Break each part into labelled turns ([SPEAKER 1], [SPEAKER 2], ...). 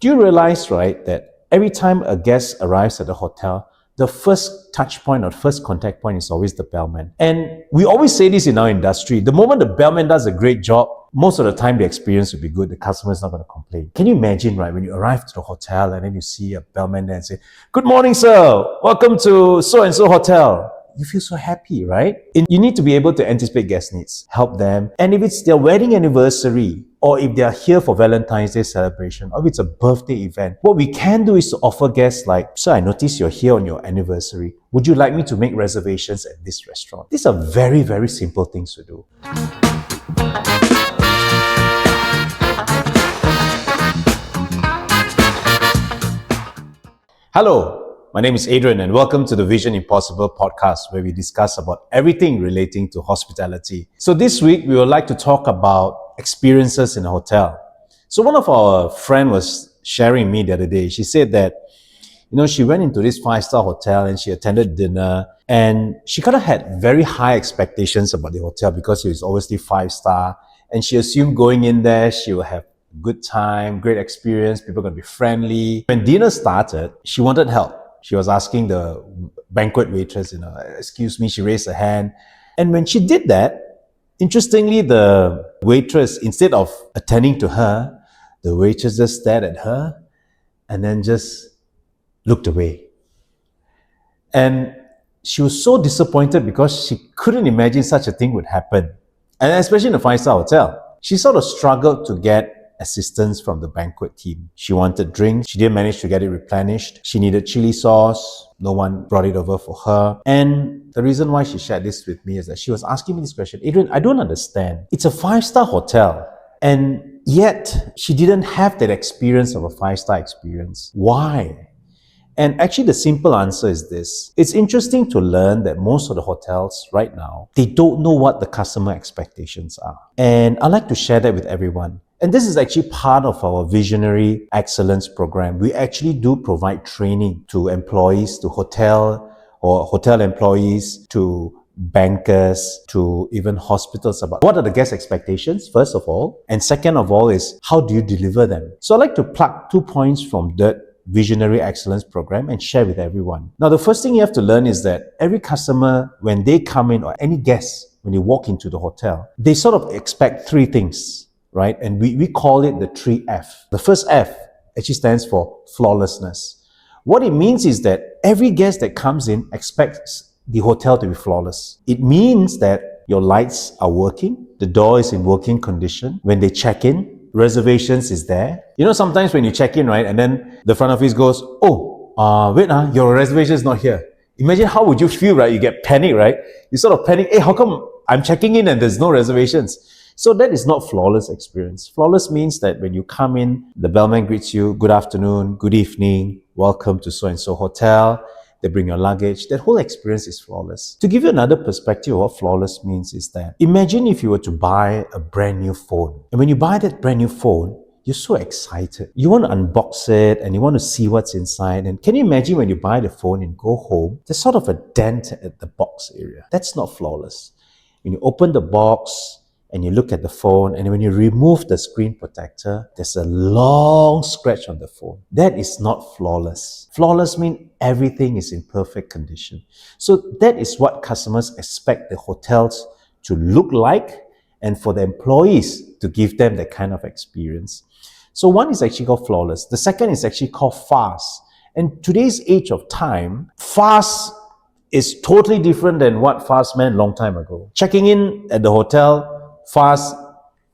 [SPEAKER 1] Do you realize, right, that every time a guest arrives at the hotel, the first touch point or first contact point is always the bellman. And we always say this in our industry. The moment the bellman does a great job, most of the time the experience will be good. The customer is not going to complain. Can you imagine, right, when you arrive to the hotel and then you see a bellman there and say, "Good morning, sir. Welcome to so-and-so hotel." You feel so happy, right? You need to be able to anticipate guest needs, help them. And if it's their wedding anniversary, or if they are here for Valentine's Day celebration, or if it's a birthday event, what we can do is to offer guests like, "Sir, I noticed you're here on your anniversary. Would you like me to make reservations at this restaurant?" These are very, very simple things to do. Hello, my name is Adrian and welcome to the Vision Impossible podcast, where we discuss about everything relating to hospitality. So this week we would like to talk about experiences in a hotel. So one of our friends was sharing me the other day. She said that, she went into this 5-star hotel and she attended dinner and she kind of had very high expectations about the hotel because it was obviously 5-star, and she assumed going in there she will have good time, great experience, people are going to be friendly. When dinner started, she wanted help. She was asking the banquet waitress, "Excuse me," she raised her hand. And when she did that, interestingly, the waitress, instead of attending to her, the waitress just stared at her and then just looked away. And she was so disappointed because she couldn't imagine such a thing would happen. And especially in a 5-star hotel. She sort of struggled to get assistance from the banquet team. She wanted drinks. She didn't manage to get it replenished. She needed chili sauce. No one brought it over for her. And the reason why she shared this with me is that she was asking me this question, "Adrian, I don't understand. It's a 5-star hotel, and yet she didn't have that experience of a 5-star experience. Why?" And actually the simple answer is this. It's interesting to learn that most of the hotels right now, they don't know what the customer expectations are. And I'd like to share that with everyone. And this is actually part of our Visionary Excellence program. We actually do provide training to employees, to hotel employees, to bankers, to even hospitals about what are the guest expectations, first of all. And second of all is, how do you deliver them? So I'd like to plug 2 points from that Visionary Excellence program and share with everyone. Now, the first thing you have to learn is that every customer, when they come in, or any guest, when they walk into the hotel, they sort of expect 3 things, right? And we call it the 3F. The first F actually stands for flawlessness. What it means is that every guest that comes in expects the hotel to be flawless. It means that your lights are working, the door is in working condition. When they check in, reservations is there. Sometimes when you check in, right, and then the front office goes, your reservation is not here. Imagine how would you feel, right? You get panic, right? You sort of panic, "Hey, how come I'm checking in and there's no reservations?" So that is not flawless experience. Flawless means that when you come in, the bellman greets you, "Good afternoon, good evening, welcome to so-and-so hotel." They bring your luggage. That whole experience is flawless. To give you another perspective of what flawless means is that, imagine if you were to buy a brand new phone. And when you buy that brand new phone, you're so excited. You want to unbox it and you want to see what's inside. And can you imagine when you buy the phone and go home, there's sort of a dent at the box area. That's not flawless. When you open the box and you look at the phone, and when you remove the screen protector, there's a long scratch on the phone. That is not flawless. Flawless means everything is in perfect condition. So that is what customers expect the hotels to look like, and for the employees to give them that kind of experience. So one is actually called flawless. The second is actually called fast. And today's age of time, fast is totally different than what fast meant long time ago. Checking in at the hotel, fast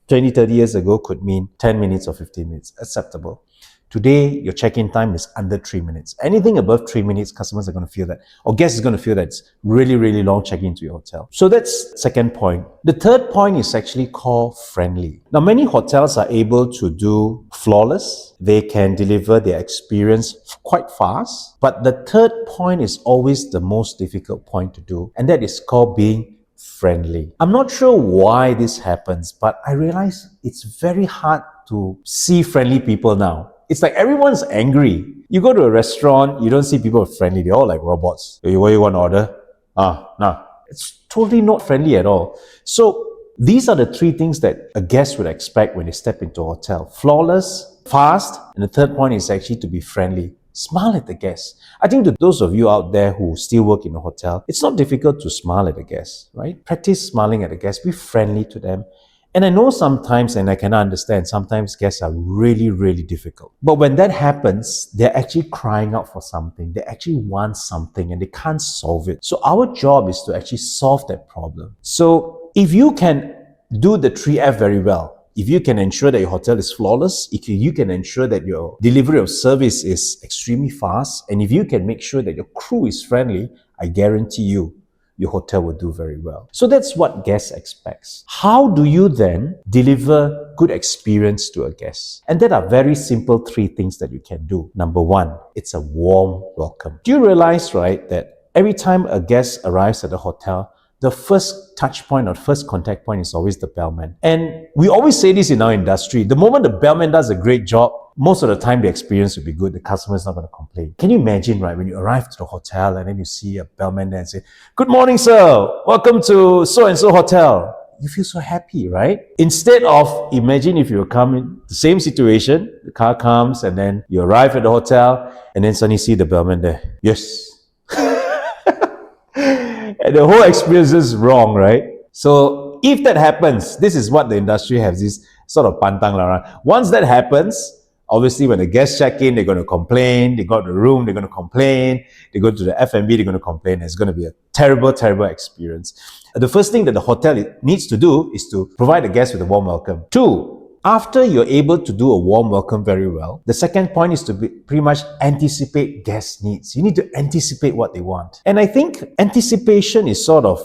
[SPEAKER 1] 20, 30 years ago could mean 10 minutes or 15 minutes, acceptable. Today, your check-in time is under 3 minutes. Anything above 3 minutes, customers are going to feel that, or guests are going to feel that it's really, really long check-in to your hotel. So that's the second point. The third point is actually called friendly. Now, many hotels are able to do flawless. They can deliver their experience quite fast. But the third point is always the most difficult point to do, and that is called being friendly. I'm not sure why this happens, but I realize it's very hard to see friendly people now. It's like everyone's angry. You go to a restaurant, you don't see people friendly. They're all like robots. "Hey, what do you want to order?" No. It's totally not friendly at all. So These are the three things that a guest would expect when they step into a hotel. Flawless, fast, and the third point is actually to be friendly. Smile at the guests. I think to those of you out there who still work in a hotel, it's not difficult to smile at a guest, right? Practice smiling at the guests. Be friendly to them. And I know sometimes, and I can understand, sometimes guests are really, really difficult. But when that happens, they're actually crying out for something. They actually want something and they can't solve it. So our job is to actually solve that problem. So if you can do the 3F very well, if you can ensure that your hotel is flawless, if you can ensure that your delivery of service is extremely fast, and if you can make sure that your crew is friendly, I guarantee you, your hotel will do very well. So that's what guests expects. How do you then deliver good experience to a guest? And there are very simple three things that you can do. Number one, it's a warm welcome. Do you realize, right, that every time a guest arrives at the hotel, the first touch point or first contact point is always the bellman. And we always say this in our industry. The moment the bellman does a great job, most of the time the experience will be good. The customer is not going to complain. Can you imagine, right, when you arrive to the hotel and then you see a bellman there and say, "Good morning, sir. Welcome to so-and-so hotel." You feel so happy, right? Instead of, imagine if you come in the same situation, the car comes and then you arrive at the hotel and then suddenly see the bellman there. Yes. And the whole experience is wrong, right? So if that happens, this is what the industry has, this sort of pantang larang. Once that happens, obviously when the guests check in, they're going to complain. They go to the room, they're going to complain. They go to the F&B, they're going to complain. It's going to be a terrible, terrible experience. The first thing that the hotel needs to do is to provide the guests with a warm welcome. Two, after you're able to do a warm welcome very well, the second point is to pretty much anticipate guest needs. You need to anticipate what they want. And I think anticipation is sort of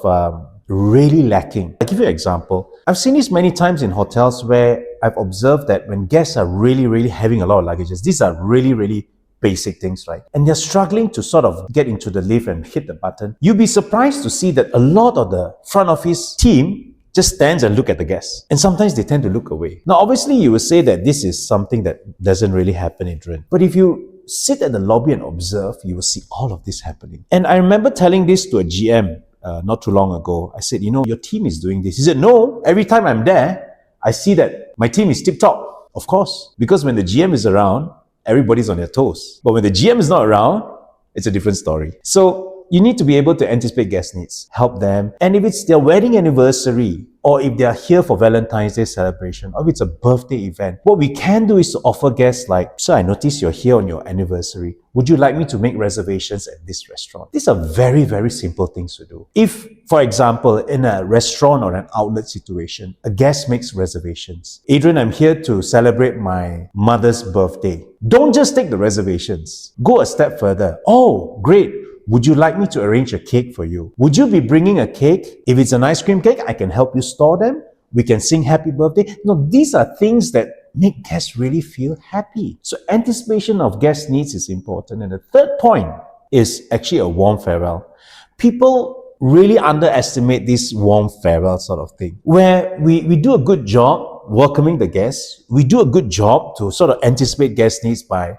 [SPEAKER 1] really lacking. I'll give you an example. I've seen this many times in hotels where I've observed that when guests are really, really having a lot of luggages, these are really, really basic things, right? And they're struggling to sort of get into the lift and hit the button. You'll be surprised to see that a lot of the front office team just stands and look at the guests. And sometimes they tend to look away. Now, obviously, you will say that this is something that doesn't really happen, Adrian. But if you sit at the lobby and observe, you will see all of this happening. And I remember telling this to a GM not too long ago. I said, your team is doing this. He said, no, every time I'm there, I see that my team is tip-top. Of course, because when the GM is around, everybody's on their toes. But when the GM is not around, it's a different story. So you need to be able to anticipate guest needs, help them. And if it's their wedding anniversary, or if they are here for Valentine's Day celebration, or if it's a birthday event, what we can do is to offer guests like, "Sir, I noticed you're here on your anniversary. Would you like me to make reservations at this restaurant?" These are very, very simple things to do. If, for example, in a restaurant or an outlet situation, a guest makes reservations. "Adrian, I'm here to celebrate my mother's birthday." Don't just take the reservations. Go a step further. "Oh, great. Would you like me to arrange a cake for you? Would you be bringing a cake? If it's an ice cream cake, I can help you store them. We can sing happy birthday." No, these are things that make guests really feel happy. So anticipation of guest needs is important. And the third point is actually a warm farewell. People really underestimate this warm farewell sort of thing, where we do a good job welcoming the guests. We do a good job to sort of anticipate guest needs by,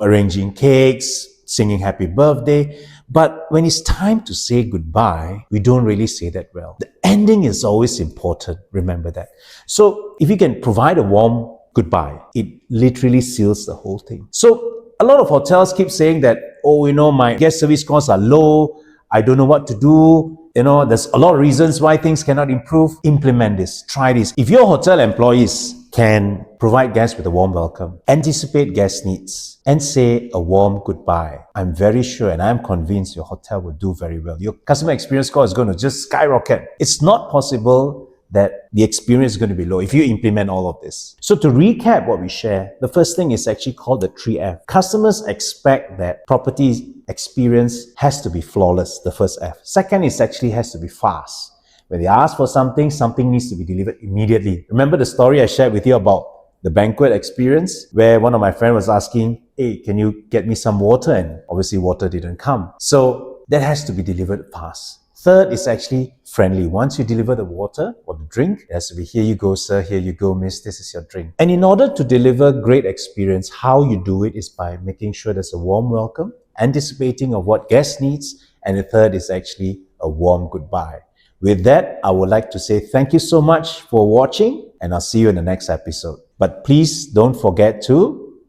[SPEAKER 1] arranging cakes, singing happy birthday. But when it's time to say goodbye, we don't really say that well. The ending is always important. Remember that. So if you can provide a warm goodbye, it literally seals the whole thing. So a lot of hotels keep saying that, my guest service scores are low. I don't know what to do. There's a lot of reasons why things cannot improve. Implement this. Try this. If your hotel employees can provide guests with a warm welcome, anticipate guest needs, and say a warm goodbye, I'm very sure and I'm convinced your hotel will do very well. Your customer experience score is going to just skyrocket. It's not possible that the experience is going to be low if you implement all of this. So to recap what we share, the first thing is actually called the 3F. Customers expect that property experience has to be flawless, the first F. Second is actually has to be fast. When they ask for something, something needs to be delivered immediately. Remember the story I shared with you about the banquet experience, where one of my friends was asking, "Hey, can you get me some water?" And obviously water didn't come. So that has to be delivered fast. Third is actually friendly. Once you deliver the water or the drink, it has to be, "Here you go, sir. Here you go, miss. This is your drink." And in order to deliver great experience, how you do it is by making sure there's a warm welcome, anticipating of what guest needs, and the third is actually a warm goodbye. With that, I would like to say thank you so much for watching, and I'll see you in the next episode. But please don't forget to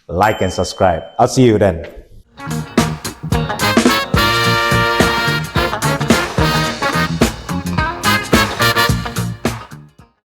[SPEAKER 1] like and subscribe. I'll see you then.